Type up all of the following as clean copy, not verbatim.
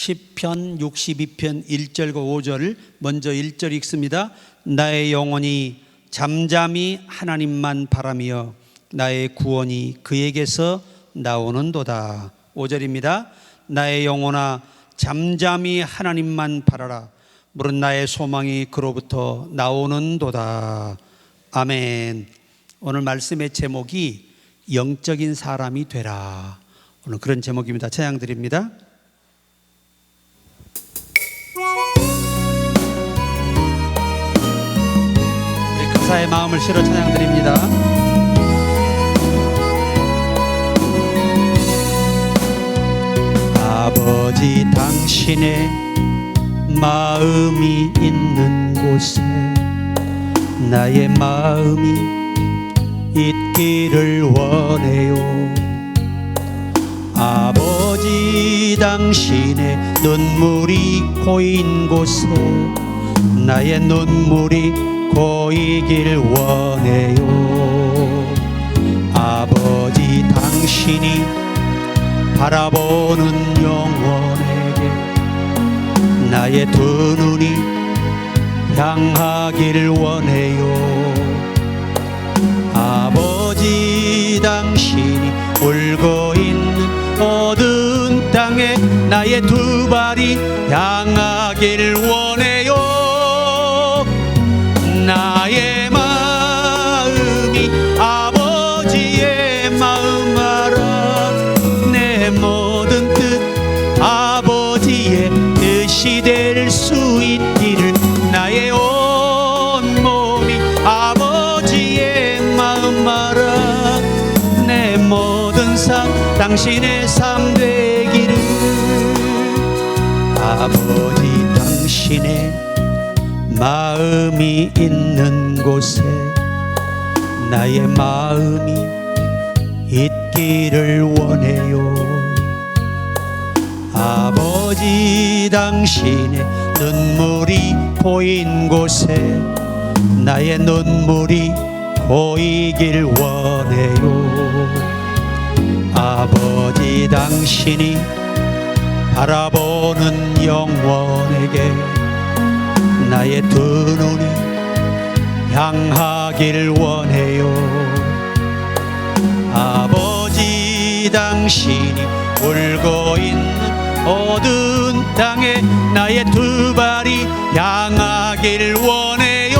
시편 62편 1절과 5절 먼저 1절 읽습니다. 나의 영혼이 잠잠히 하나님만 바라며 나의 구원이 그에게서 나오는도다. 5절입니다. 나의 영혼아 잠잠히 하나님만 바라라. 무릇 나의 소망이 그로부터 나오는도다. 아멘. 오늘 말씀의 제목이 영적인 사람이 되라. 오늘 그런 제목입니다. 찬양 드립니다. 우리 가사의 마음을 실어 찬양 드립니다. 아버지 당신의 마음이 있는 곳에 나의 마음이 있기를 원해요. 아버지 당신의 눈물이 고인 곳에 나의 눈물이 고이길 원해요. 아버지 당신이 바라보는 영혼에게 나의 두 눈이 향하길 원해요. 아버지 당신이 울고 있는 어두운 땅에 나의 두 발이 향하길 원해요. 나의 마음이 아버지의 마음 알아. 내 모든 뜻 아버지의 뜻이 될 수 있기를. 나의 온 몸이 아버지의 마음 알아. 내 모든 삶 당신의 삶 되기를. 아버지 당신의 마음이 있는 곳에 나의 마음이 있기를 원해요. 아버지 당신의 눈물이 고인 곳에 나의 눈물이 고이길 원해요. 아버지 당신이 바라보는 영혼에게 나의 두 눈이 향하길 원해요. 아버지 당신이 울고 있는 어두운 땅에 나의 두 발이 향하길 원해요.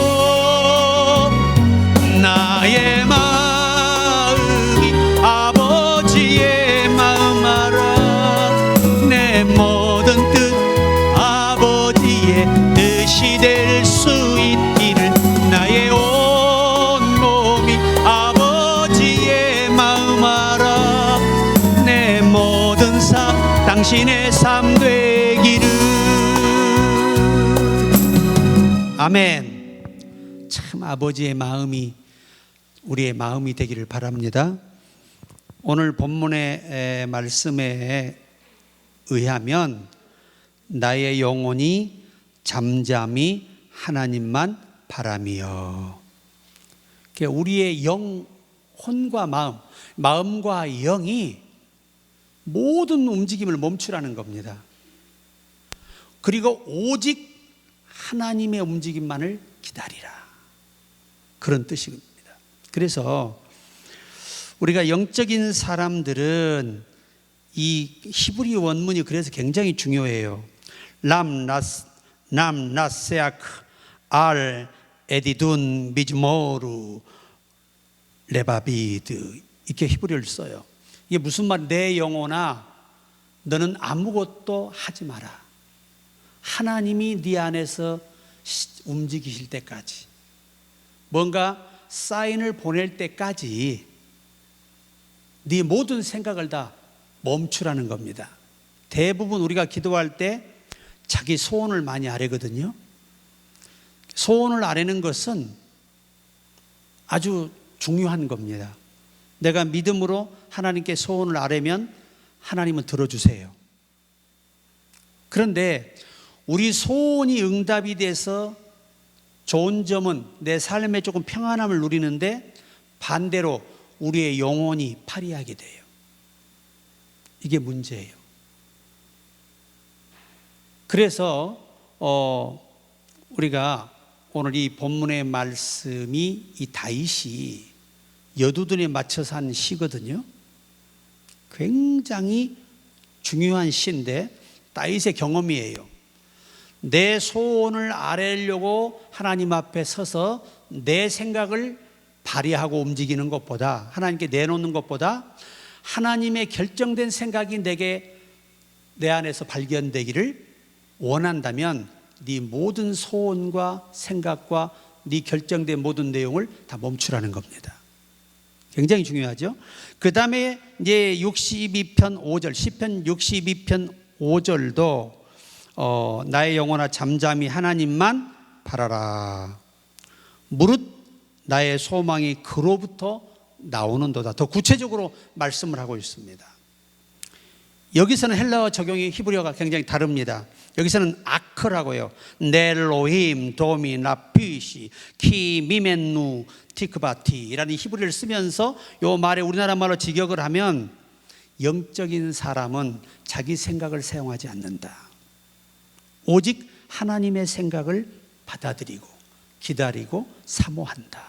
나의 마음이 아버지의 마음 알아. 내 모든 뜻 아버지의 뜻이 될 수 있기를. 나의 온 몸이 아버지의 마음 알아. 내 모든 삶 당신의 삶 되기를. 아멘. 참 아버지의 마음이 우리의 마음이 되기를 바랍니다. 오늘 본문의 말씀에 의하면 나의 영혼이 잠잠히 하나님만 바라며, 우리의 영혼과 마음과 영이 모든 움직임을 멈추라는 겁니다. 그리고 오직 하나님의 움직임만을 기다리라, 그런 뜻입니다. 그래서 우리가 영적인 사람들은 이 히브리 원문이 그래서 굉장히 중요해요. 남나세아크 알 에디둔 미즈모루 레바비드, 이렇게 히브리어를 써요. 이게 무슨 말? 내 영혼아 너는 아무것도 하지 마라. 하나님이 네 안에서 움직이실 때까지, 뭔가 사인을 보낼 때까지 네 모든 생각을 다 멈추라는 겁니다. 대부분 우리가 기도할 때 자기 소원을 많이 아뢰거든요. 소원을 아뢰는 것은 아주 중요한 겁니다. 내가 믿음으로 하나님께 소원을 아뢰면 하나님은 들어주세요. 그런데 우리 소원이 응답이 돼서 좋은 점은 내 삶에 조금 평안함을 누리는데, 반대로 우리의 영혼이 파리하게 돼요. 이게 문제예요. 그래서 우리가 오늘 이 본문의 말씀이 이 다윗이 여두둔에 맞춰서 한 시거든요. 굉장히 중요한 시인데 다윗의 경험이에요. 내 소원을 아뢰려고 하나님 앞에 서서 내 생각을 발휘하고 움직이는 것보다, 하나님께 내놓는 것보다 하나님의 결정된 생각이 내 안에서 발견되기를 원한다면 네 모든 소원과 생각과 네 결정된 모든 내용을 다 멈추라는 겁니다. 굉장히 중요하죠. 그 다음에 이제 62편 5절, 시편 62편 5절도 나의 영혼아 잠잠히 하나님만 바라라. 무릇 나의 소망이 그로부터 나오는도다. 더 구체적으로 말씀을 하고 있습니다. 여기서는 헬라어 적용이 히브리어가 굉장히 다릅니다. 여기서는 아크라고요. 넬로힘 도미 나피시 키 미멘누 티크바티라는 히브리어를 쓰면서 이 말에 우리나라 말로 직역을 하면 영적인 사람은 자기 생각을 사용하지 않는다. 오직 하나님의 생각을 받아들이고 기다리고 사모한다.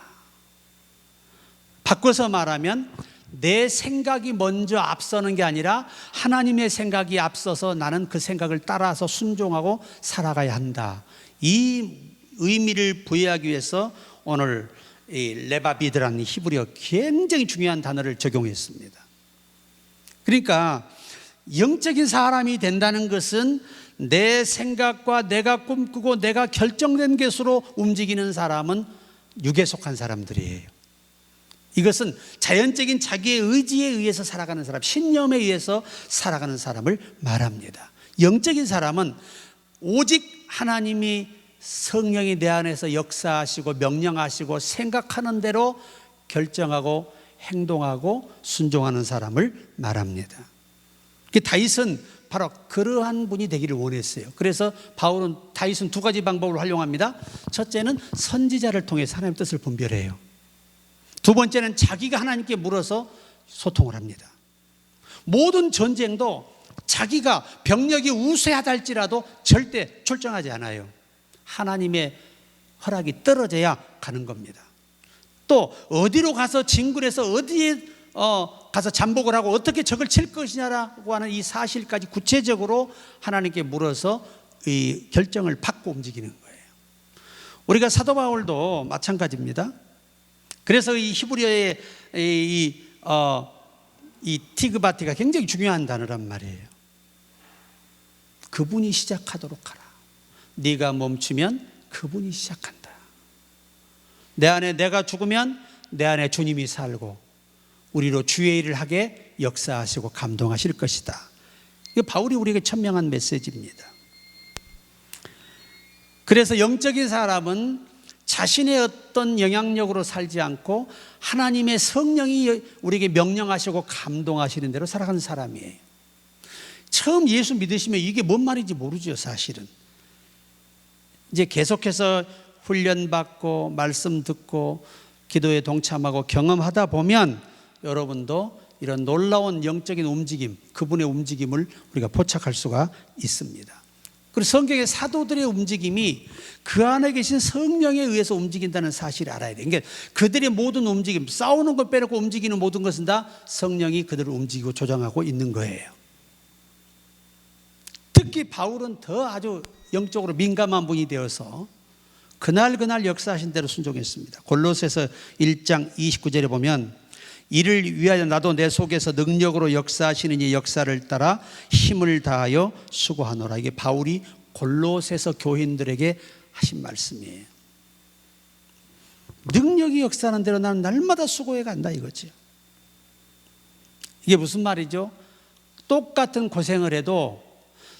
바꿔서 말하면 내 생각이 먼저 앞서는 게 아니라 하나님의 생각이 앞서서 나는 그 생각을 따라서 순종하고 살아가야 한다. 이 의미를 부여하기 위해서 오늘 이 레바비드라는 히브리어 굉장히 중요한 단어를 적용했습니다. 그러니까 영적인 사람이 된다는 것은 내 생각과 내가 꿈꾸고 내가 결정된 것으로 움직이는 사람은 육에 속한 사람들이에요. 이것은 자연적인 자기의 의지에 의해서 살아가는 사람, 신념에 의해서 살아가는 사람을 말합니다. 영적인 사람은 오직 하나님이 성령이 내 안에서 역사하시고 명령하시고 생각하는 대로 결정하고 행동하고 순종하는 사람을 말합니다. 다윗은 바로 그러한 분이 되기를 원했어요. 그래서 다윗은 두 가지 방법을 활용합니다. 첫째는 선지자를 통해서 하나님의 뜻을 분별해요. 두 번째는 자기가 하나님께 물어서 소통을 합니다. 모든 전쟁도 자기가 병력이 우세하다 할지라도 절대 출정하지 않아요. 하나님의 허락이 떨어져야 가는 겁니다. 또 어디로 가서 진군해서 어디에 가서 잠복을 하고 어떻게 적을 칠 것이냐라고 하는 이 사실까지 구체적으로 하나님께 물어서 이 결정을 받고 움직이는 거예요. 우리가 사도 바울도 마찬가지입니다. 그래서 이 히브리어의 이 티그바티가 굉장히 중요한 단어란 말이에요. 그분이 시작하도록 하라. 네가 멈추면 그분이 시작한다. 내 안에 내가 죽으면 내 안에 주님이 살고 우리로 주의 일을 하게 역사하시고 감동하실 것이다. 이게 바울이 우리에게 천명한 메시지입니다. 그래서 영적인 사람은 자신의 어떤 영향력으로 살지 않고 하나님의 성령이 우리에게 명령하시고 감동하시는 대로 살아가는 사람이에요. 처음 예수 믿으시면 이게 뭔 말인지 모르죠, 사실은. 이제 계속해서 훈련받고 말씀 듣고 기도에 동참하고 경험하다 보면 여러분도 이런 놀라운 영적인 움직임, 그분의 움직임을 우리가 포착할 수가 있습니다. 그리고 성경의 사도들의 움직임이 그 안에 계신 성령에 의해서 움직인다는 사실을 알아야 돼요. 그러니까 그들의 모든 움직임, 싸우는 것 빼놓고 움직이는 모든 것은 다 성령이 그들을 움직이고 조정하고 있는 거예요. 특히 바울은 더 아주 영적으로 민감한 분이 되어서 그날 역사하신 대로 순종했습니다. 골로새서 1장 29절에 보면 이를 위하여 나도 내 속에서 능력으로 역사하시는 이 역사를 따라 힘을 다하여 수고하노라. 이게 바울이 골로새서 교인들에게 하신 말씀이에요. 능력이 역사하는 대로 나는 날마다 수고해 간다 이거죠. 이게 무슨 말이죠? 똑같은 고생을 해도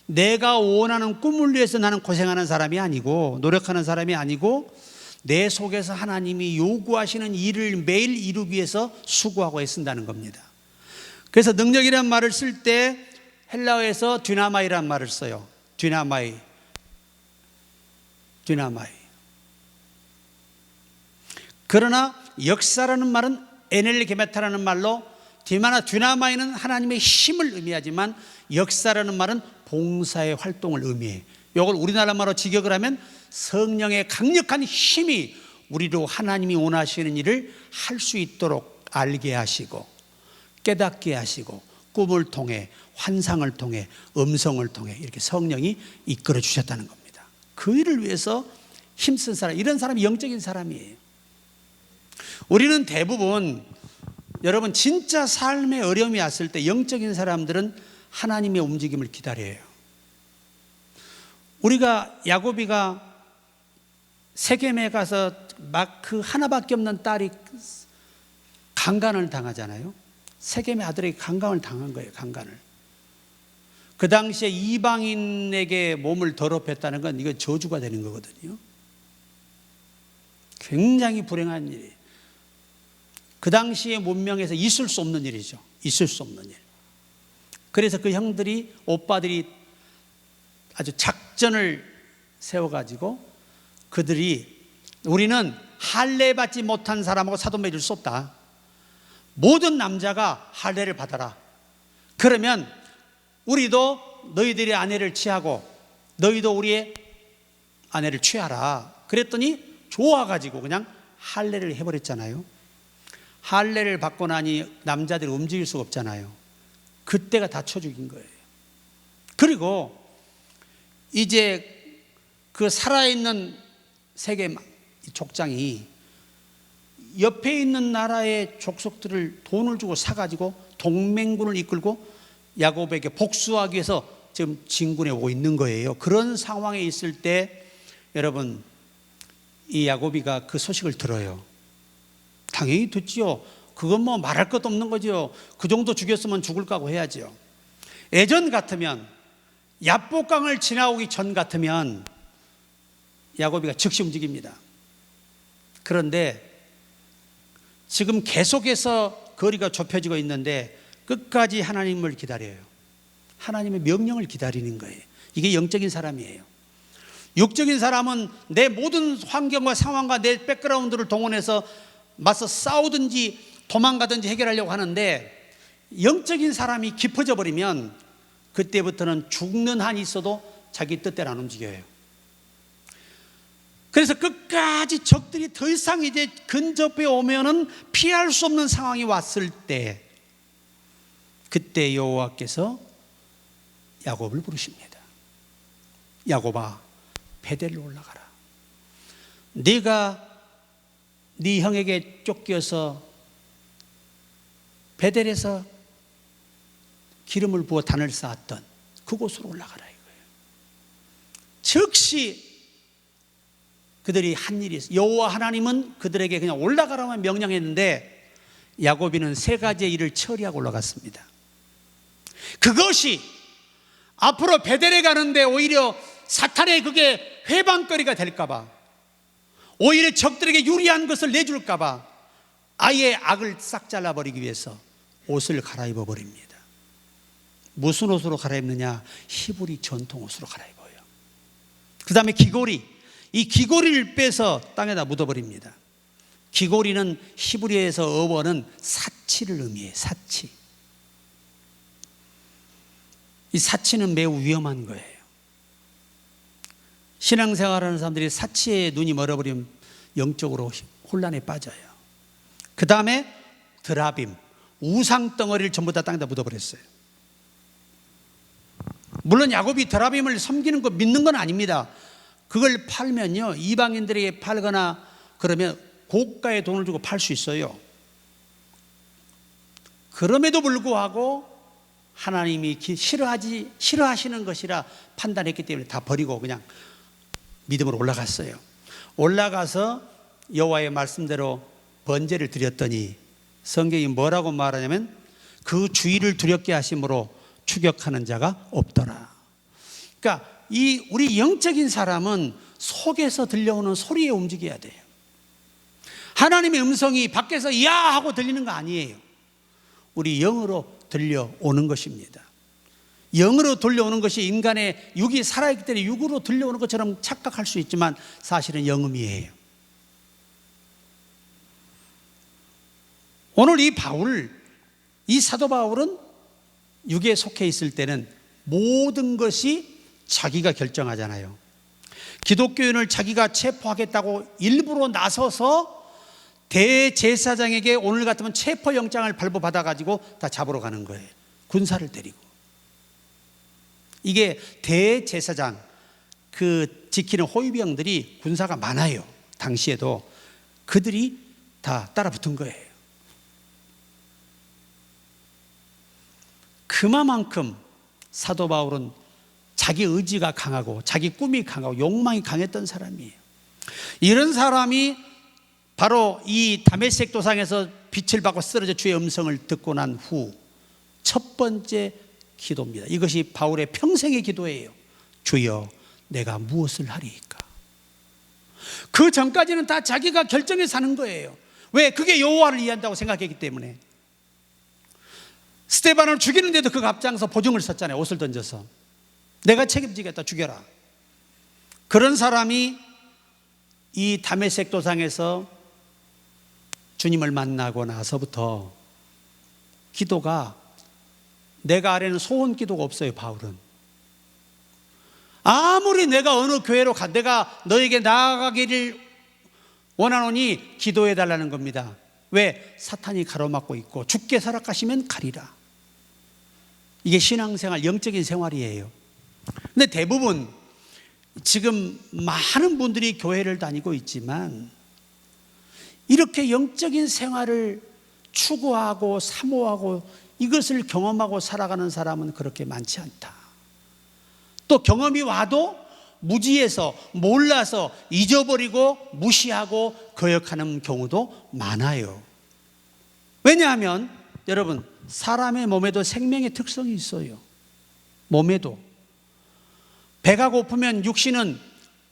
내가 원하는 꿈을 위해서 나는 고생하는 사람이 아니고 노력하는 사람이 아니고 내 속에서 하나님이 요구하시는 일을 매일 이루기 위해서 수고하고 애쓴다는 겁니다. 그래서 능력이라는 말을 쓸 때 헬라어에서 dyna마이라는 말을 써요. dyna마이. 그러나 역사라는 말은 에넬게메타라는 말로 dyna마이는 하나님의 힘을 의미하지만 역사라는 말은 봉사의 활동을 의미해요. 이걸 우리나라 말로 직역을 하면 성령의 강력한 힘이 우리로 하나님이 원하시는 일을 할 수 있도록 알게 하시고 깨닫게 하시고 꿈을 통해 환상을 통해 음성을 통해 이렇게 성령이 이끌어 주셨다는 겁니다. 그 일을 위해서 힘쓴 사람, 이런 사람이 영적인 사람이에요. 우리는 대부분 여러분 진짜 삶에 어려움이 왔을 때 영적인 사람들은 하나님의 움직임을 기다려요. 우리가 야고비가 세겜에 가서 막 그 하나밖에 없는 딸이 강간을 당하잖아요. 세겜의 아들에게 강간을 당한 거예요. 강간을. 그 당시에 이방인에게 몸을 더럽혔다는 건 이거 저주가 되는 거거든요. 굉장히 불행한 일이에요. 그 당시의 문명에서 있을 수 없는 일이죠. 있을 수 없는 일. 그래서 그 형들이, 오빠들이 아주 작전을 세워가지고 그들이 우리는 할례 받지 못한 사람하고 사돈 맺을 수 없다. 모든 남자가 할례를 받아라. 그러면 우리도 너희들의 아내를 취하고 너희도 우리의 아내를 취하라. 그랬더니 좋아가지고 그냥 할례를 해버렸잖아요. 할례를 받고 나니 남자들이 움직일 수가 없잖아요. 그때가 다 쳐 죽인 거예요. 그리고 이제 그 살아있는 세겜 족장이 옆에 있는 나라의 족속들을 돈을 주고 사가지고 동맹군을 이끌고 야곱에게 복수하기 위해서 지금 진군해 오고 있는 거예요. 그런 상황에 있을 때 여러분 이 야곱이가 그 소식을 들어요. 당연히 듣지요. 그건 뭐 말할 것도 없는 거죠. 그 정도 죽였으면 죽을 까고 해야죠. 예전 같으면 야복강을 지나오기 전 같으면 야곱이가 즉시 움직입니다. 그런데 지금 계속해서 거리가 좁혀지고 있는데 끝까지 하나님을 기다려요. 하나님의 명령을 기다리는 거예요. 이게 영적인 사람이에요. 육적인 사람은 내 모든 환경과 상황과 내 백그라운드를 동원해서 맞서 싸우든지 도망가든지 해결하려고 하는데 영적인 사람이 깊어져 버리면 그때부터는 죽는 한이 있어도 자기 뜻대로 안 움직여요. 그래서 끝까지 적들이 더 이상 이제 근접해 오면은 피할 수 없는 상황이 왔을 때 그때 여호와께서 야곱을 부르십니다. 야곱아, 베델로 올라가라. 네가 네 형에게 쫓겨서 베델에서 기름을 부어 단을 쌓았던 그곳으로 올라가라 이거예요. 즉시 그들이 한 일이 있어요. 여호와 하나님은 그들에게 그냥 올라가라만 명령했는데 야곱이는 세 가지의 일을 처리하고 올라갔습니다. 그것이 앞으로 베델에 가는데 오히려 사탄의 그게 회방거리가 될까봐, 오히려 적들에게 유리한 것을 내줄까봐 아예 악을 싹 잘라버리기 위해서 옷을 갈아입어 버립니다. 무슨 옷으로 갈아입느냐? 히브리 전통 옷으로 갈아입어요. 그 다음에 귀고리, 이 귀고리를 빼서 땅에다 묻어버립니다. 귀고리는 히브리에서 어원은 사치를 의미해요. 사치. 이 사치는 매우 위험한 거예요. 신앙생활하는 사람들이 사치에 눈이 멀어버리면 영적으로 혼란에 빠져요. 그 다음에 드라빔, 우상덩어리를 전부 다 땅에다 묻어버렸어요. 물론 야곱이 드라빔을 섬기는 거 믿는 건 아닙니다. 그걸 팔면요, 이방인들에게 팔거나 그러면 고가의 돈을 주고 팔 수 있어요. 그럼에도 불구하고 하나님이 싫어하시는 것이라 판단했기 때문에 다 버리고 그냥 믿음으로 올라갔어요. 올라가서 여호와의 말씀대로 번제를 드렸더니 성경이 뭐라고 말하냐면 그 주의를 두렵게 하심으로 추격하는 자가 없더라. 그러니까 우리 영적인 사람은 속에서 들려오는 소리에 움직여야 돼요. 하나님의 음성이 밖에서 야 하고 들리는 거 아니에요. 우리 영으로 들려오는 것입니다. 영으로 들려오는 것이 인간의 육이 살아있기 때문에 육으로 들려오는 것처럼 착각할 수 있지만 사실은 영음이에요. 오늘 이 사도 바울은 육에 속해 있을 때는 모든 것이 자기가 결정하잖아요. 기독교인을 자기가 체포하겠다고 일부러 나서서 대제사장에게 오늘 같으면 체포영장을 발부받아가지고 다 잡으러 가는 거예요. 군사를 데리고. 이게 대제사장, 그 지키는 호위병들이 군사가 많아요. 당시에도. 그들이 다 따라붙은 거예요. 그만큼 사도 바울은 자기 의지가 강하고 자기 꿈이 강하고 욕망이 강했던 사람이에요. 이런 사람이 바로 이 다메섹 도상에서 빛을 받고 쓰러져 주의 음성을 듣고 난 후 첫 번째 기도입니다. 이것이 바울의 평생의 기도예요. 주여, 내가 무엇을 하리이까? 그 전까지는 다 자기가 결정해 사는 거예요. 왜? 그게 여호와를 이해한다고 생각했기 때문에. 스데반을 죽이는데도 그 앞장서 보증을 섰잖아요. 옷을 던져서. 내가 책임지겠다, 죽여라. 그런 사람이 이 다메섹 도상에서 주님을 만나고 나서부터 기도가, 내가 아래는 소원 기도가 없어요. 바울은 아무리 내가 어느 교회로 내가 너에게 나아가기를 원하노니 기도해 달라는 겁니다. 왜? 사탄이 가로막고 있고 죽게 살아가시면 가리라. 이게 신앙생활, 영적인 생활이에요. 근데 대부분 지금 많은 분들이 교회를 다니고 있지만 이렇게 영적인 생활을 추구하고 사모하고 이것을 경험하고 살아가는 사람은 그렇게 많지 않다. 또 경험이 와도 무지해서, 몰라서 잊어버리고 무시하고 거역하는 경우도 많아요. 왜냐하면 여러분, 사람의 몸에도 생명의 특성이 있어요. 몸에도. 배가 고프면 육신은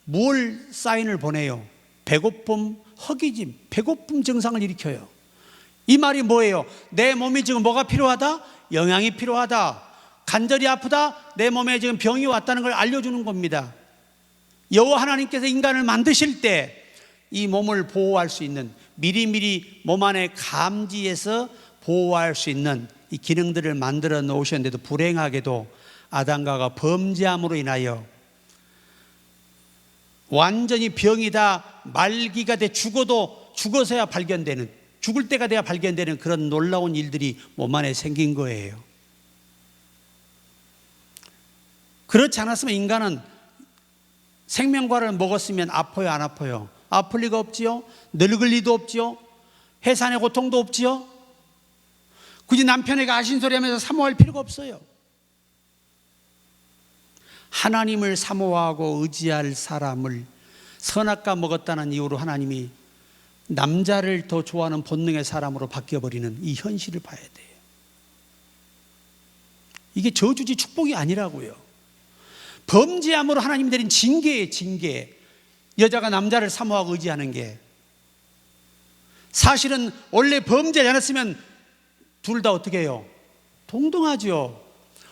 뭘 사인을 보내요? 배고픔, 허기짐, 배고픔 증상을 일으켜요. 이 말이 뭐예요? 내 몸이 지금 뭐가 필요하다? 영양이 필요하다. 간절히 아프다? 내 몸에 지금 병이 왔다는 걸 알려주는 겁니다. 여호와 하나님께서 인간을 만드실 때 이 몸을 보호할 수 있는, 미리미리 몸 안에 감지해서 보호할 수 있는 이 기능들을 만들어 놓으셨는데도 불행하게도 아담과가 범죄함으로 인하여 완전히 병이 다 말기가 돼 죽어서야 발견되는, 죽을 때가 돼야 발견되는 그런 놀라운 일들이 몸 안에 생긴 거예요. 그렇지 않았으면 인간은 생명과를 먹었으면 아파요, 안 아파요? 아플 리가 없지요. 늙을 리도 없지요. 해산의 고통도 없지요. 굳이 남편에게 아신소리하면서 사모할 필요가 없어요. 하나님을 사모하고 의지할 사람을 선악과 먹었다는 이유로 하나님이 남자를 더 좋아하는 본능의 사람으로 바뀌어버리는 이 현실을 봐야 돼요. 이게 저주지 축복이 아니라고요. 범죄함으로 하나님이 내린 징계예요, 징계. 여자가 남자를 사모하고 의지하는 게. 사실은 원래 범죄하지 않았으면 둘 다 어떻게 해요? 동등하죠.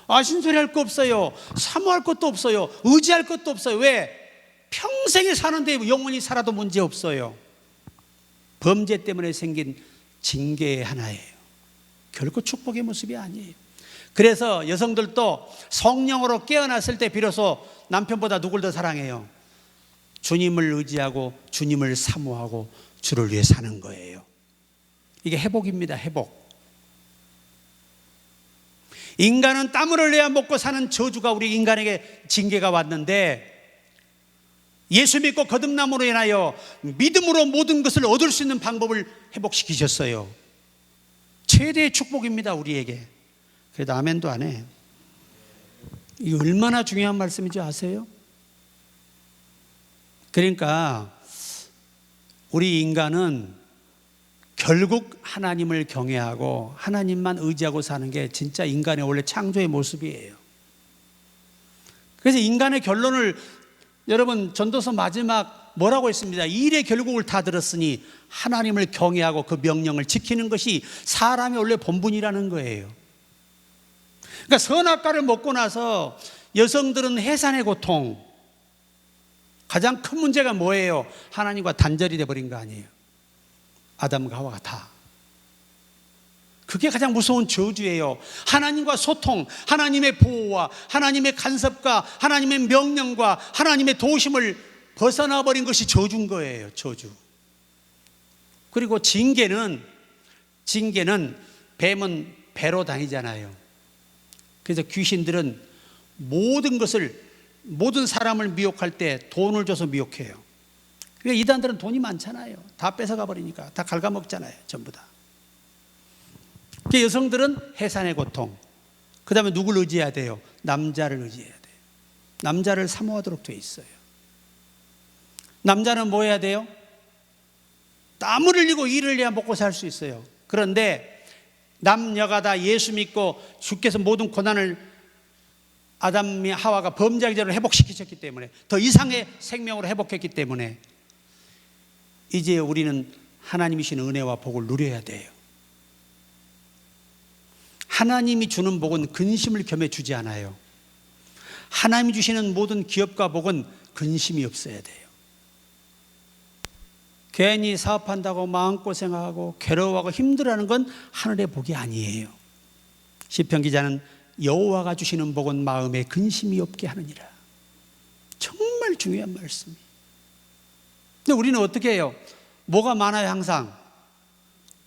아신소리 할 거 없어요. 사모할 것도 없어요. 의지할 것도 없어요. 왜? 평생에 사는데 영원히 살아도 문제 없어요. 범죄 때문에 생긴 징계의 하나예요. 결코 축복의 모습이 아니에요. 그래서 여성들도 성령으로 깨어났을 때 비로소 남편보다 누굴 더 사랑해요? 주님을 의지하고 주님을 사모하고 주를 위해 사는 거예요. 이게 회복입니다. 회복. 인간은 땀을 흘려야 먹고 사는 저주가 우리 인간에게 징계가 왔는데, 예수 믿고 거듭남으로 인하여 믿음으로 모든 것을 얻을 수 있는 방법을 회복시키셨어요. 최대의 축복입니다, 우리에게. 그래도 아멘도 안 해. 이게 얼마나 중요한 말씀인지 아세요? 그러니까 우리 인간은 결국 하나님을 경외하고 하나님만 의지하고 사는 게 진짜 인간의 원래 창조의 모습이에요. 그래서 인간의 결론을 여러분 전도서 마지막 뭐라고 했습니다. 이 일의 결국을 다 들었으니 하나님을 경외하고 그 명령을 지키는 것이 사람의 원래 본분이라는 거예요. 그러니까 선악과를 먹고 나서 여성들은 해산의 고통, 가장 큰 문제가 뭐예요? 하나님과 단절이 돼버린 거 아니에요. 아담과 하와가 다. 그게 가장 무서운 저주예요. 하나님과 소통, 하나님의 보호와 하나님의 간섭과 하나님의 명령과 하나님의 도우심을 벗어나 버린 것이 저주인 거예요. 저주. 그리고 징계는 뱀은 배로 다니잖아요. 그래서 귀신들은 모든 사람을 미혹할 때 돈을 줘서 미혹해요. 그러니까 이단들은 돈이 많잖아요. 다 뺏어가 버리니까 다 갉아먹잖아요. 전부 다. 여성들은 해산의 고통. 그 다음에 누굴 의지해야 돼요? 남자를 의지해야 돼요. 남자를 사모하도록 돼 있어요. 남자는 뭐 해야 돼요? 땀을 흘리고 일을 해야 먹고 살 수 있어요. 그런데 남녀가 다 예수 믿고 주께서 모든 고난을 아담이 하와가 범죄하기 전에 회복시키셨기 때문에, 더 이상의 생명으로 회복했기 때문에 이제 우리는 하나님이 주시는 은혜와 복을 누려야 돼요. 하나님이 주는 복은 근심을 겸해 주지 않아요. 하나님이 주시는 모든 기업과 복은 근심이 없어야 돼요. 괜히 사업한다고 마음고생하고 괴로워하고 힘들어하는 건 하늘의 복이 아니에요. 시편 기자는 여호와가 주시는 복은 마음에 근심이 없게 하느니라. 정말 중요한 말씀이에요. 근데 우리는 어떻게 해요? 뭐가 많아요? 항상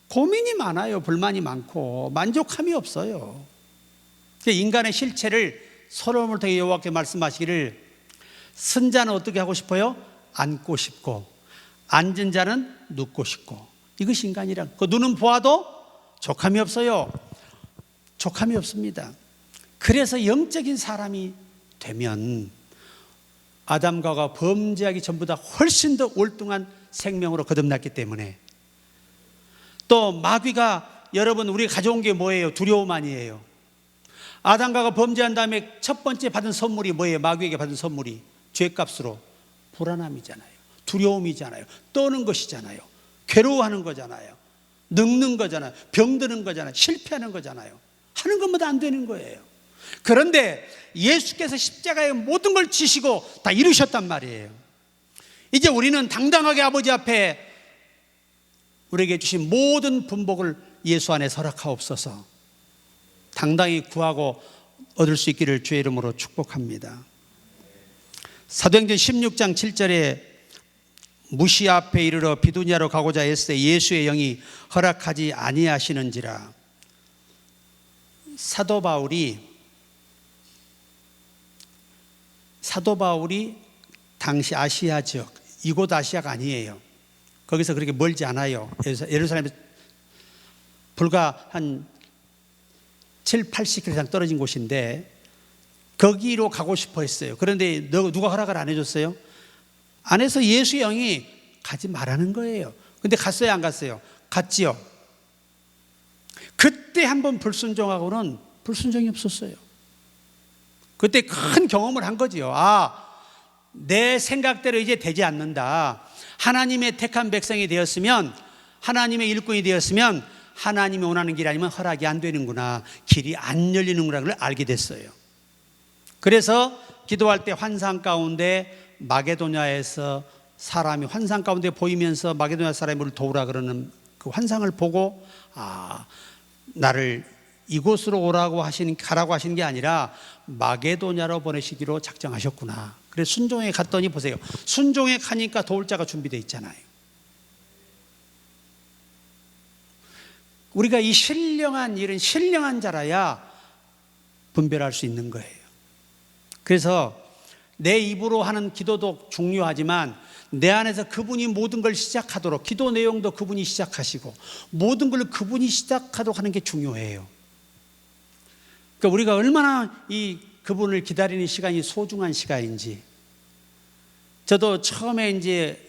고민이 많아요. 불만이 많고 만족함이 없어요. 인간의 실체를 솔로몬을 통해 여호와께 말씀하시기를, 선자는 어떻게 하고 싶어요? 앉고 싶고, 앉은 자는 눕고 싶고. 이것이 인간이란. 그 눈은 보아도 족함이 없어요. 족함이 없습니다. 그래서 영적인 사람이 되면 아담과 하와가 범죄하기 전보다 훨씬 더 월등한 생명으로 거듭났기 때문에, 또 마귀가 여러분 우리가 가져온 게 뭐예요? 두려움 아니에요. 아담과 하와가 범죄한 다음에 첫 번째 받은 선물이 뭐예요? 마귀에게 받은 선물이 죄값으로 불안함이잖아요. 두려움이잖아요. 떠는 것이잖아요. 괴로워하는 거잖아요. 늙는 거잖아요. 병드는 거잖아요. 실패하는 거잖아요. 하는 것마다 안 되는 거예요. 그런데 예수께서 십자가에 모든 걸 지시고 다 이루셨단 말이에요. 이제 우리는 당당하게 아버지 앞에 우리에게 주신 모든 분복을 예수 안에 허락하옵소서. 당당히 구하고 얻을 수 있기를 주의 이름으로 축복합니다. 사도행전 16장 7절에 무시 앞에 이르러 비두니아로 가고자 했을 때 예수의 영이 허락하지 아니하시는지라. 사도 바울이 당시 아시아 지역, 이곳 아시아가 아니에요. 거기서 그렇게 멀지 않아요. 예루살렘에 불과 한 7, 80km 이상 떨어진 곳인데 거기로 가고 싶어 했어요. 그런데 누가 허락을 안 해줬어요? 안에서 예수의 영이 가지 말라는 거예요. 근데 갔어요, 안 갔어요? 갔지요. 그때 한번 불순종하고는 불순종이 없었어요. 그때 큰 경험을 한 거지요. 내 생각대로 이제 되지 않는다. 하나님의 택한 백성이 되었으면, 하나님의 일꾼이 되었으면 하나님이 원하는 길 아니면 허락이 안 되는구나, 길이 안 열리는구나, 그걸 알게 됐어요. 그래서 기도할 때 환상 가운데 마게도냐에서 사람이 환상 가운데 보이면서 마게도냐 사람이 우리를 도우라 그러는 그 환상을 보고, 나를 이곳으로 오라고 가라고 하신 게 아니라 마게도냐로 보내시기로 작정하셨구나. 그래서 순종에 갔더니 보세요. 순종에 가니까 도울 자가 준비되어 있잖아요. 우리가 이 신령한 일은 신령한 자라야 분별할 수 있는 거예요. 그래서 내 입으로 하는 기도도 중요하지만 내 안에서 그분이 모든 걸 시작하도록, 기도 내용도 그분이 시작하시고 모든 걸 그분이 시작하도록 하는 게 중요해요. 그러니까 우리가 얼마나 이 그분을 기다리는 시간이 소중한 시간인지. 저도 처음에 이제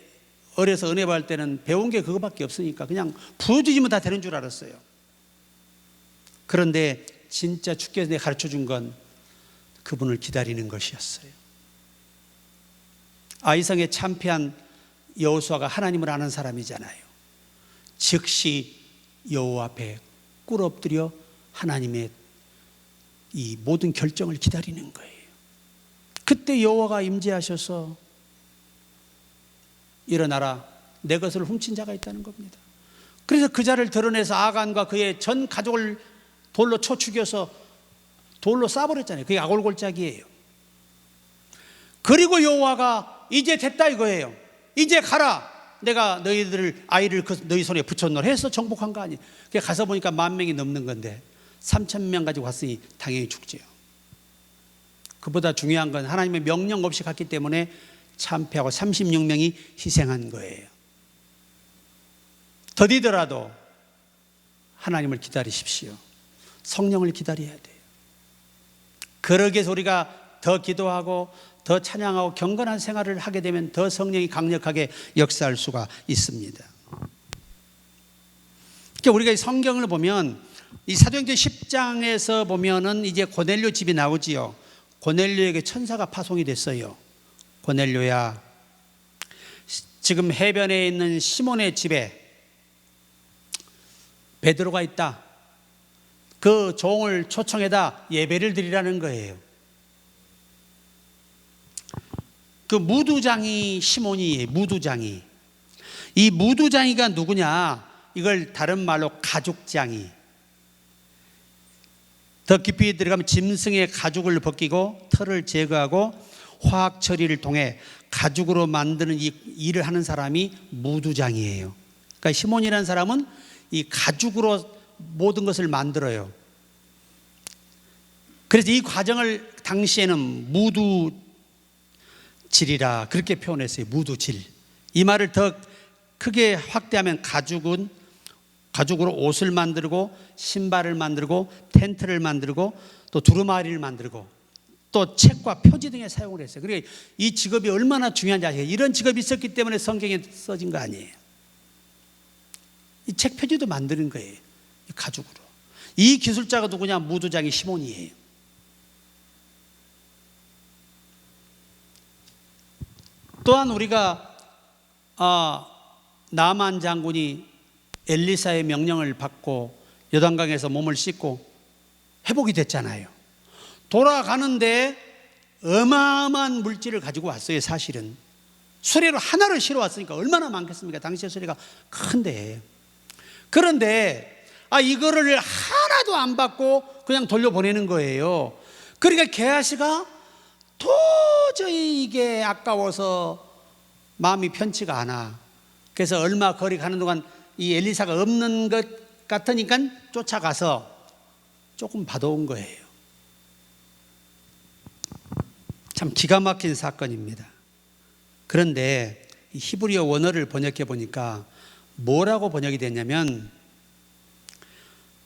어려서 은혜 받을 때는 배운 게 그거밖에 없으니까 그냥 부어주시면 다 되는 줄 알았어요. 그런데 진짜 주께서 내가 가르쳐 준 건 그분을 기다리는 것이었어요. 아이성에 참패한 여호수아가 하나님을 아는 사람이잖아요. 즉시 여호와 앞에 꿇어 엎드려 하나님의 이 모든 결정을 기다리는 거예요. 그때 여호와가 임재하셔서 일어나라, 내 것을 훔친 자가 있다는 겁니다. 그래서 그 자를 드러내서 아간과 그의 전 가족을 돌로 쳐 죽여서 돌로 쏴버렸잖아요. 그게 아골골짜기예요. 그리고 여호와가 이제 됐다 이거예요. 이제 가라. 내가 너희들 아이를 너희 손에 붙였노라 해서 정복한 거 아니에요. 가서 보니까 10,000명이 넘는 건데 3,000명 가지고 갔으니 당연히 죽지요. 그보다 중요한 건 하나님의 명령 없이 갔기 때문에 참패하고 36명이 희생한 거예요. 더디더라도 하나님을 기다리십시오. 성령을 기다려야 돼요. 그러기 위해서 우리가 더 기도하고 더 찬양하고 경건한 생활을 하게 되면 더 성령이 강력하게 역사할 수가 있습니다. 그러니까 우리가 이 성경을 보면 이 사도행전 10장에서 보면은 이제 고넬료 집이 나오지요. 고넬료에게 천사가 파송이 됐어요. 고넬료야, 지금 해변에 있는 시몬의 집에 베드로가 있다. 그 종을 초청해다 예배를 드리라는 거예요. 그 무두장이 시몬이에요. 무두장이. 이 무두장이가 누구냐? 이걸 다른 말로 가죽장이. 더 깊이 들어가면 짐승의 가죽을 벗기고 털을 제거하고 화학 처리를 통해 가죽으로 만드는 이 일을 하는 사람이 무두장이에요. 그러니까 시몬이라는 사람은 이 가죽으로 모든 것을 만들어요. 그래서 이 과정을 당시에는 무두질이라 그렇게 표현했어요. 무두질. 이 말을 더 크게 확대하면 가죽은 가죽으로 옷을 만들고 신발을 만들고 텐트를 만들고 또 두루마리를 만들고 또 책과 표지 등에 사용을 했어요. 그러니까 이 직업이 얼마나 중요한지 아세요? 이런 직업이 있었기 때문에 성경에 써진 거 아니에요. 이 책 표지도 만드는 거예요. 이 가죽으로. 이 기술자가 누구냐? 무두장이 시몬이에요. 또한 우리가 나만 장군이 엘리사의 명령을 받고 요단강에서 몸을 씻고 회복이 됐잖아요. 돌아가는데 어마어마한 물질을 가지고 왔어요. 사실은 수레로 하나를 실어 왔으니까 얼마나 많겠습니까? 당시의 수레가 큰데. 그런데 이거를 하나도 안 받고 그냥 돌려보내는 거예요. 그러니까 게하시가 도저히 이게 아까워서 마음이 편치가 않아. 그래서 얼마 거리 가는 동안 이 엘리사가 없는 것 같으니까 쫓아가서 조금 받아온 거예요. 참 기가 막힌 사건입니다. 그런데 히브리어 원어를 번역해 보니까 뭐라고 번역이 됐냐면,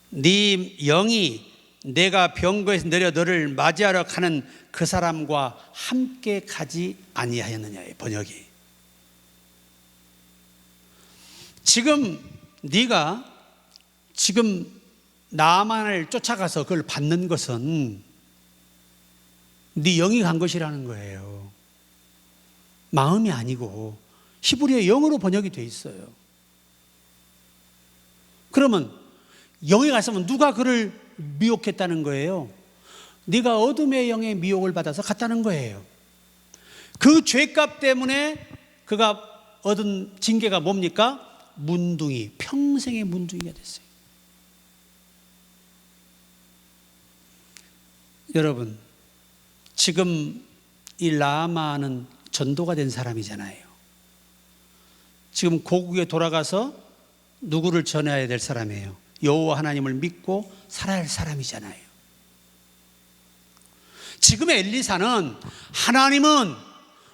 네 영이 내가 병거에서 내려 너를 맞이하러 가는 그 사람과 함께 가지 아니하였느냐의 번역이. 지금 네가 지금 나만을 쫓아가서 그걸 받는 것은 네 영이 간 것이라는 거예요. 마음이 아니고 히브리어 영어로 번역이 돼 있어요. 그러면 영이 갔으면 누가 그를 미혹했다는 거예요? 네가 어둠의 영의 미혹을 받아서 갔다는 거예요. 그 죄값 때문에 그가 얻은 징계가 뭡니까? 문둥이, 평생의 문둥이가 됐어요. 여러분, 지금 이 라마는 전도가 된 사람이잖아요. 지금 고국에 돌아가서 누구를 전해야 될 사람이에요? 여호와 하나님을 믿고 살아야 할 사람이잖아요. 지금의 엘리사는 하나님은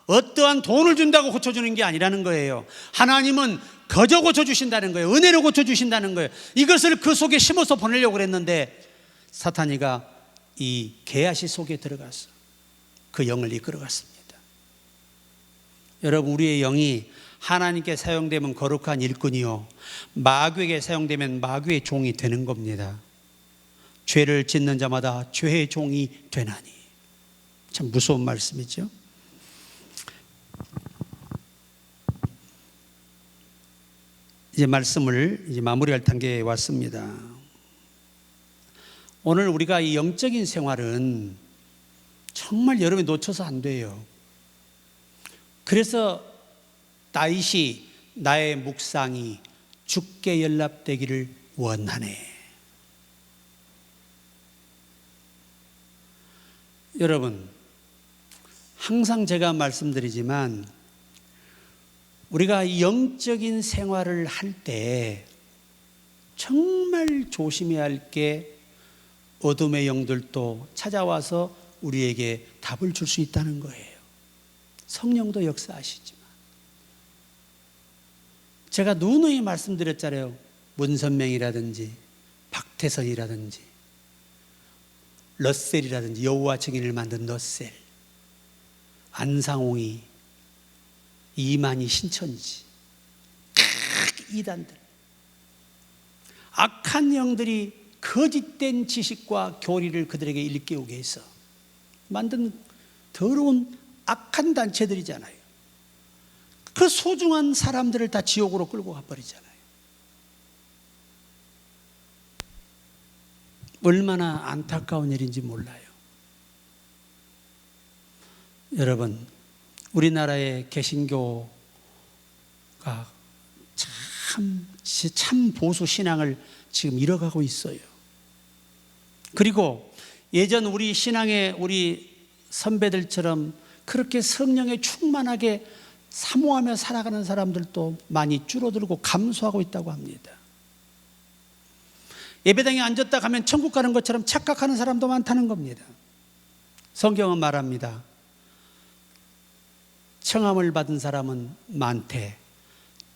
어떠한 돈을 준다고 고쳐주는 게 아니라는 거예요. 하나님은 거저 고쳐주신다는 거예요. 은혜로 고쳐주신다는 거예요. 이것을 그 속에 심어서 보내려고 그랬는데 사탄이가 이 게하시 속에 들어가서 그 영을 이끌어갔습니다. 여러분, 우리의 영이 하나님께 사용되면 거룩한 일꾼이요, 마귀에게 사용되면 마귀의 종이 되는 겁니다. 죄를 짓는 자마다 죄의 종이 되나니. 참 무서운 말씀이죠. 이제 말씀을 이제 마무리할 단계에 왔습니다. 오늘 우리가 이 영적인 생활은 정말 여러분이 놓쳐서 안 돼요. 그래서 다윗이 나의 묵상이 주께 연락되기를 원하네. 여러분, 항상 제가 말씀드리지만 우리가 영적인 생활을 할 때 정말 조심해야 할 게 어둠의 영들도 찾아와서 우리에게 답을 줄 수 있다는 거예요. 성령도 역사하시지만 제가 누누이 말씀드렸잖아요. 문선명이라든지 박태선이라든지 러셀이라든지 여호와 증인을 만든 러셀, 안상홍이, 이만희, 신천지, 이단들, 악한 영들이 거짓된 지식과 교리를 그들에게 일깨우게 해서 만든 더러운 악한 단체들이잖아요. 그 소중한 사람들을 다 지옥으로 끌고 가버리잖아요. 얼마나 안타까운 일인지 몰라요. 여러분, 우리나라의 개신교가 참 보수 신앙을 지금 잃어가고 있어요. 그리고 예전 우리 신앙의 우리 선배들처럼 그렇게 성령에 충만하게 사모하며 살아가는 사람들도 많이 줄어들고 감소하고 있다고 합니다. 예배당에 앉았다 가면 천국 가는 것처럼 착각하는 사람도 많다는 겁니다. 성경은 말합니다. 청함을 받은 사람은 많되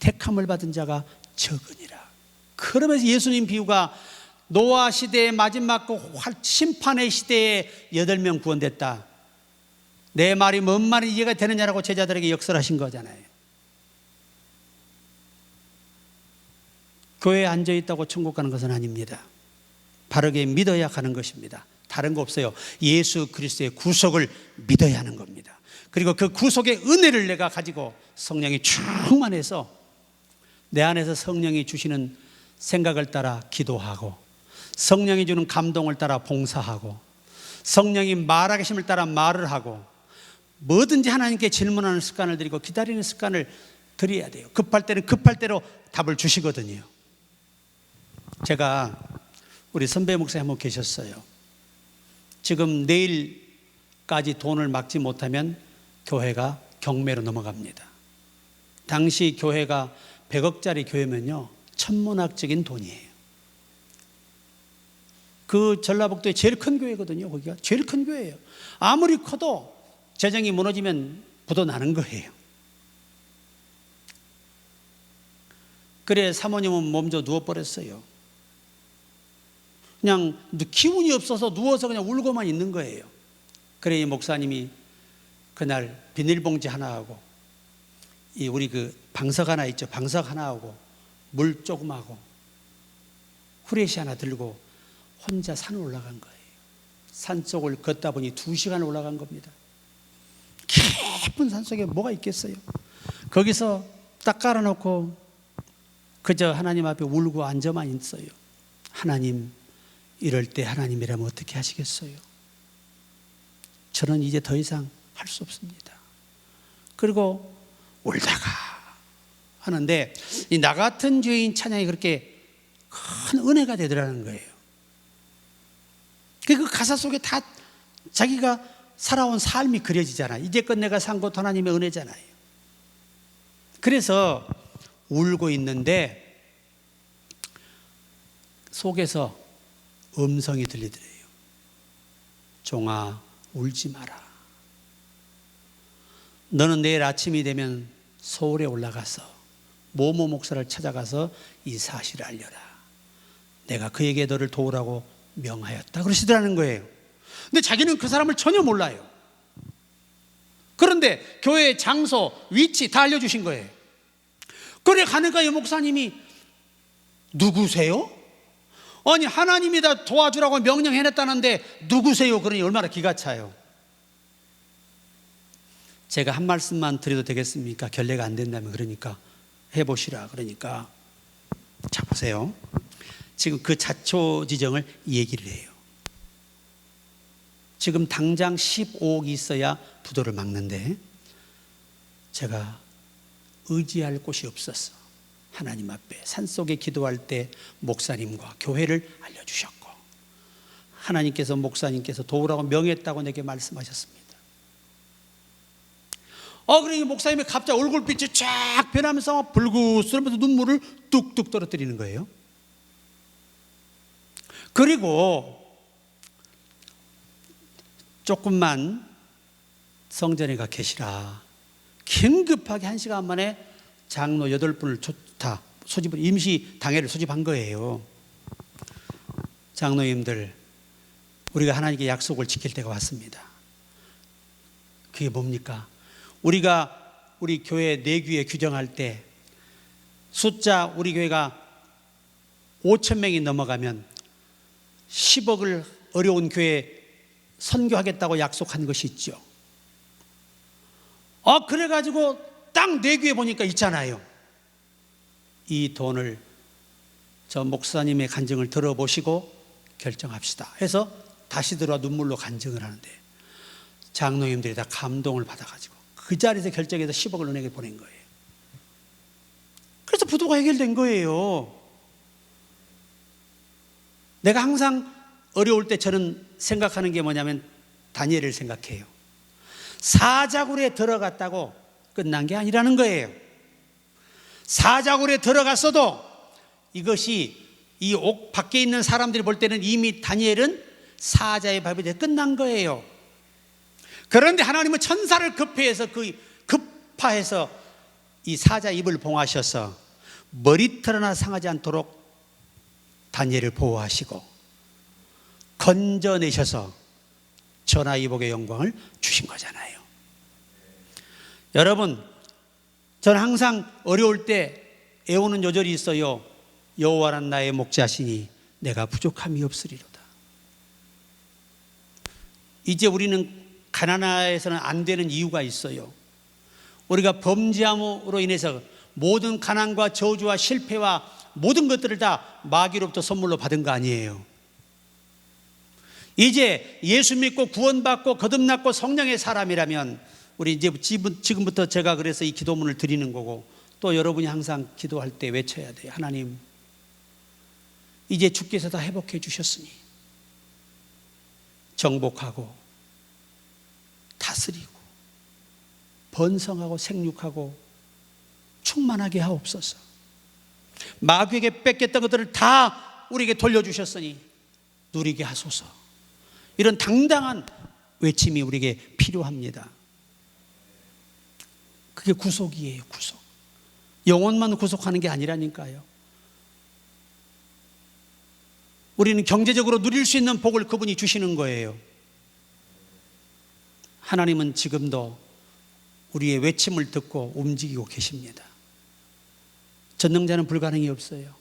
택함을 받은 자가 적으니라. 그러면서 예수님 비유가 노아 시대의 마지막 그 심판의 시대에 8명 구원됐다. 내 말이 뭔 말이 이해가 되느냐라고 제자들에게 역설하신 거잖아요. 교회에 앉아있다고 천국 가는 것은 아닙니다. 바르게 믿어야 가는 것입니다. 다른 거 없어요. 예수 그리스도의 구속을 믿어야 하는 겁니다. 그리고 그 구속의 은혜를 내가 가지고 성령이 충만해서 내 안에서 성령이 주시는 생각을 따라 기도하고 성령이 주는 감동을 따라 봉사하고 성령이 말하게 하심을 따라 말을 하고 뭐든지 하나님께 질문하는 습관을 들이고 기다리는 습관을 들여야 돼요. 급할 때는 급할 대로 답을 주시거든요. 제가 우리 선배 목사님 한분 계셨어요. 지금 내일까지 돈을 막지 못하면 교회가 경매로 넘어갑니다. 당시 교회가 100억짜리 교회면요 천문학적인 돈이에요. 그 전라북도의 제일 큰 교회거든요. 거기가 제일 큰 교회예요. 아무리 커도 재정이 무너지면 부도나는 거예요. 그래 사모님은 몸져 누워버렸어요. 그냥 기운이 없어서 누워서 그냥 울고만 있는 거예요. 그래 이 목사님이 그날 비닐봉지 하나 하고 이 우리 그 방석 하나 있죠. 방석 하나 하고 물 조금하고 후레쉬 하나 들고 혼자 산을 올라간 거예요. 산 쪽을 걷다 보니 2시간 올라간 겁니다. 깊은 산속에 뭐가 있겠어요. 거기서 딱 깔아놓고 그저 하나님 앞에 울고 앉아만 있어요. 하나님, 이럴 때 하나님이라면 어떻게 하시겠어요? 저는 이제 더 이상 할 수 없습니다. 그리고 울다가 하는데 이 나 같은 죄인 찬양이 그렇게 큰 은혜가 되더라는 거예요. 그 가사 속에 다 자기가 살아온 삶이 그려지잖아요. 이제껏 내가 산 것 하나님의 은혜잖아요. 그래서 울고 있는데 속에서 음성이 들리더래요. 종아, 울지 마라. 너는 내일 아침이 되면 서울에 올라가서 모모 목사를 찾아가서 이 사실을 알려라. 내가 그에게 너를 도우라고 명하였다. 그러시더라는 거예요. 근데 자기는 그 사람을 전혀 몰라요. 그런데 교회의 장소, 위치 다 알려주신 거예요. 그래 가니까 이 목사님이 누구세요? 아니 하나님이 다 도와주라고 명령해냈다는데 누구세요? 그러니 얼마나 기가 차요. 제가 한 말씀만 드려도 되겠습니까? 결례가 안 된다면. 그러니까 해보시라. 그러니까 자 보세요. 지금 그 자초지정을 얘기를 해요. 지금 당장 15억이 있어야 부도를 막는데 제가 의지할 곳이 없었어. 하나님 앞에 산속에 기도할 때 목사님과 교회를 알려주셨고, 하나님께서 목사님께서 도우라고 명했다고 내게 말씀하셨습니다. 그러니 목사님이 갑자기 얼굴빛이 쫙 변하면서 불구스러면서 눈물을 뚝뚝 떨어뜨리는 거예요. 그리고 조금만 성전에 가 계시라. 긴급하게 1시간 만에 장로 8분을 다 소집을, 임시 당회를 소집한 거예요. 장로님들, 우리가 하나님께 약속을 지킬 때가 왔습니다. 그게 뭡니까? 우리가 우리 교회 내규에 규정할 때 숫자, 우리 교회가 5,000명이 넘어가면 10억을 어려운 교회에 선교하겠다고 약속한 것이 있죠. 그래가지고 딱 내규에 보니까 있잖아요. 이 돈을 저 목사님의 간증을 들어보시고 결정합시다 해서 다시 들어와 눈물로 간증을 하는데, 장로님들이 다 감동을 받아가지고 그 자리에서 결정해서 10억을 은행에 보낸 거예요. 그래서 부도가 해결된 거예요. 내가 항상 어려울 때 저는 생각하는 게 뭐냐면 다니엘을 생각해요. 사자굴에 들어갔다고 끝난 게 아니라는 거예요. 사자굴에 들어갔어도 이것이 이 옥 밖에 있는 사람들이 볼 때는 이미 다니엘은 사자의 밥이 끝난 거예요. 그런데 하나님은 천사를 급파해서 이 사자 입을 봉하셔서 머리털 하나 상하지 않도록 다니엘을 보호하시고 건져내셔서 전하이복의 영광을 주신 거잖아요. 여러분, 저는 항상 어려울 때 애우는 요절이 있어요. 여호와는 나의 목자시니 내가 부족함이 없으리로다. 이제 우리는 가난해서는 안 되는 이유가 있어요. 우리가 범죄함으로 인해서 모든 가난과 저주와 실패와 모든 것들을 다 마귀로부터 선물로 받은 거 아니에요. 이제 예수 믿고 구원받고 거듭났고 성령의 사람이라면 우리 이제 지금부터 제가 그래서 이 기도문을 드리는 거고, 또 여러분이 항상 기도할 때 외쳐야 돼요. 하나님, 이제 주께서 다 회복해 주셨으니 정복하고 다스리고 번성하고 생육하고 충만하게 하옵소서. 마귀에게 뺏겼던 것들을 다 우리에게 돌려주셨으니 누리게 하소서. 이런 당당한 외침이 우리에게 필요합니다. 그게 구속이에요. 구속. 영혼만 구속하는 게 아니라니까요. 우리는 경제적으로 누릴 수 있는 복을 그분이 주시는 거예요. 하나님은 지금도 우리의 외침을 듣고 움직이고 계십니다. 전능자는 불가능이 없어요.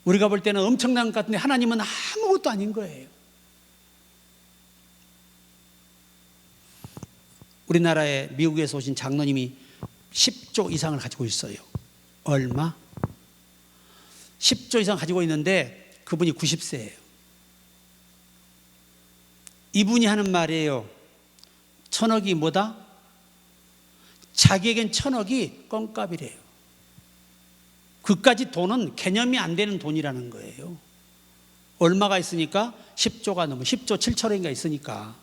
우리가 볼 때는 엄청난 것 같은데 하나님은 아무것도 아닌 거예요. 우리나라에 미국에서 오신 장로님이 10조 이상을 가지고 있어요. 얼마? 10조 이상 가지고 있는데 그분이 90세예요. 이분이 하는 말이에요. 1,000억이 뭐다? 자기에겐 1,000억이 껌값이래요. 그까지 돈은 개념이 안 되는 돈이라는 거예요. 얼마가 있으니까? 10조가 넘어 10조 7천억인가 있으니까.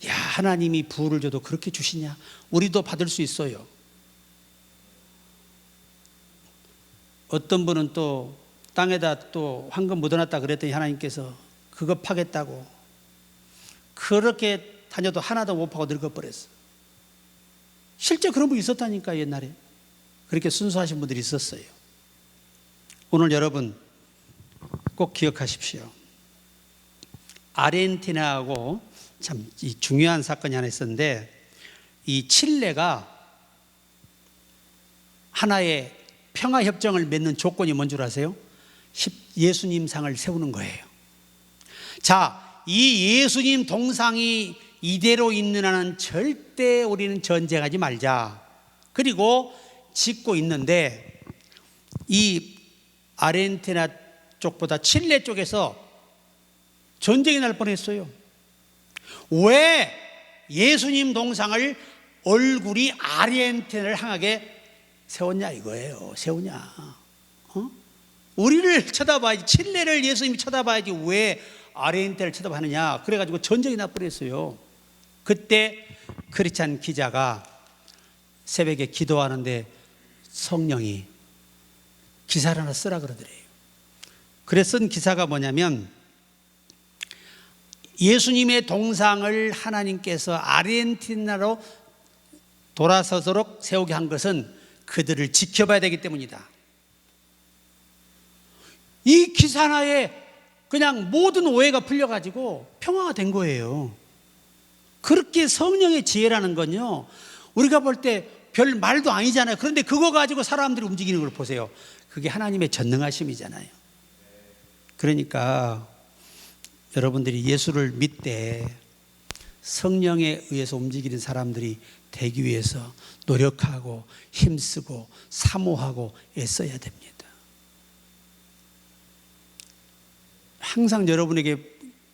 야, 하나님이 부를 줘도 그렇게 주시냐? 우리도 받을 수 있어요. 어떤 분은 또 땅에다 또 황금 묻어놨다 그랬더니 하나님께서 그거 파겠다고 그렇게 다녀도 하나도 못 파고 늙어버렸어. 실제 그런 분 있었다니까. 옛날에 그렇게 순수하신 분들이 있었어요. 오늘 여러분 꼭 기억하십시오. 아르헨티나하고 참 중요한 사건이 하나 있었는데, 이 칠레가 하나의 평화협정을 맺는 조건이 뭔 줄 아세요? 예수님 상을 세우는 거예요. 자, 이 예수님 동상이 이대로 있는 한은 절대 우리는 전쟁하지 말자. 그리고 짓고 있는데, 이 아르헨티나 쪽보다 칠레 쪽에서 전쟁이 날 뻔했어요. 왜 예수님 동상을 얼굴이 아르헨티나를 향하게 세웠냐 이거예요. 세우냐. 우리를 쳐다봐야지. 칠레를 예수님이 쳐다봐야지 왜 아르헨티나를 쳐다보느냐. 그래가지고 전쟁이 나버렸어요. 그때 크리스찬 기자가 새벽에 기도하는데 성령이 기사를 하나 쓰라 그러더래요. 그래서 쓴 기사가 뭐냐면, 예수님의 동상을 하나님께서 아르헨티나로 돌아서도록 세우게 한 것은 그들을 지켜봐야 되기 때문이다. 이 기사 하나에 그냥 모든 오해가 풀려가지고 평화가 된 거예요. 그렇게 성령의 지혜라는 건요, 우리가 볼 때 별 말도 아니잖아요. 그런데 그거 가지고 사람들이 움직이는 걸 보세요. 그게 하나님의 전능하심이잖아요. 그러니까 여러분들이 예수를 믿되 성령에 의해서 움직이는 사람들이 되기 위해서 노력하고 힘쓰고 사모하고 애써야 됩니다. 항상 여러분에게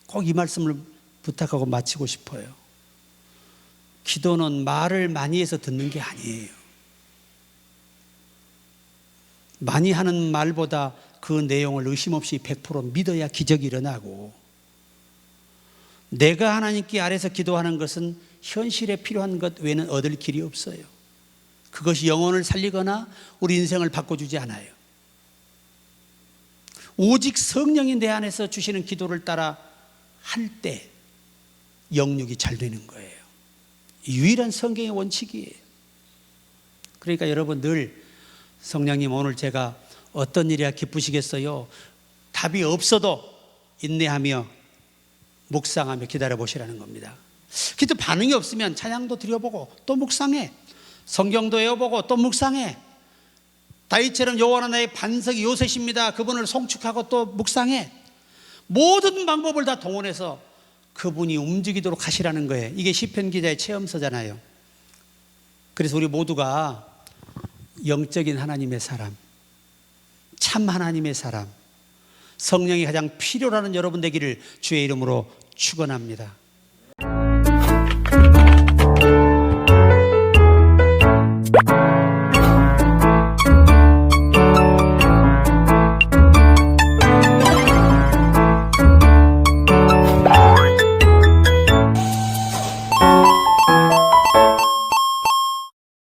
꼭 이 말씀을 부탁하고 마치고 싶어요. 기도는 말을 많이 해서 듣는 게 아니에요. 많이 하는 말보다 그 내용을 의심 없이 100% 믿어야 기적이 일어나고, 내가 하나님께 아래서 기도하는 것은 현실에 필요한 것 외에는 얻을 길이 없어요. 그것이 영혼을 살리거나 우리 인생을 바꿔주지 않아요. 오직 성령이 내 안에서 주시는 기도를 따라 할 때 영육이 잘 되는 거예요. 유일한 성경의 원칙이에요. 그러니까 여러분, 늘 성령님 오늘 제가 어떤 일이야 기쁘시겠어요? 답이 없어도 인내하며 묵상하며 기다려 보시라는 겁니다. 기도 반응이 없으면 찬양도 드려보고 또 묵상해, 성경도 외워보고 또 묵상해. 다윗처럼 여호와는 나의 반석이 요새십니다. 그분을 송축하고 또 묵상해. 모든 방법을 다 동원해서 그분이 움직이도록 하시라는 거예요. 이게 시편 기자의 체험서잖아요. 그래서 우리 모두가 영적인 하나님의 사람, 참 하나님의 사람, 성령이 가장 필요로 하는 여러분 되기를 주의 이름으로 축원합니다.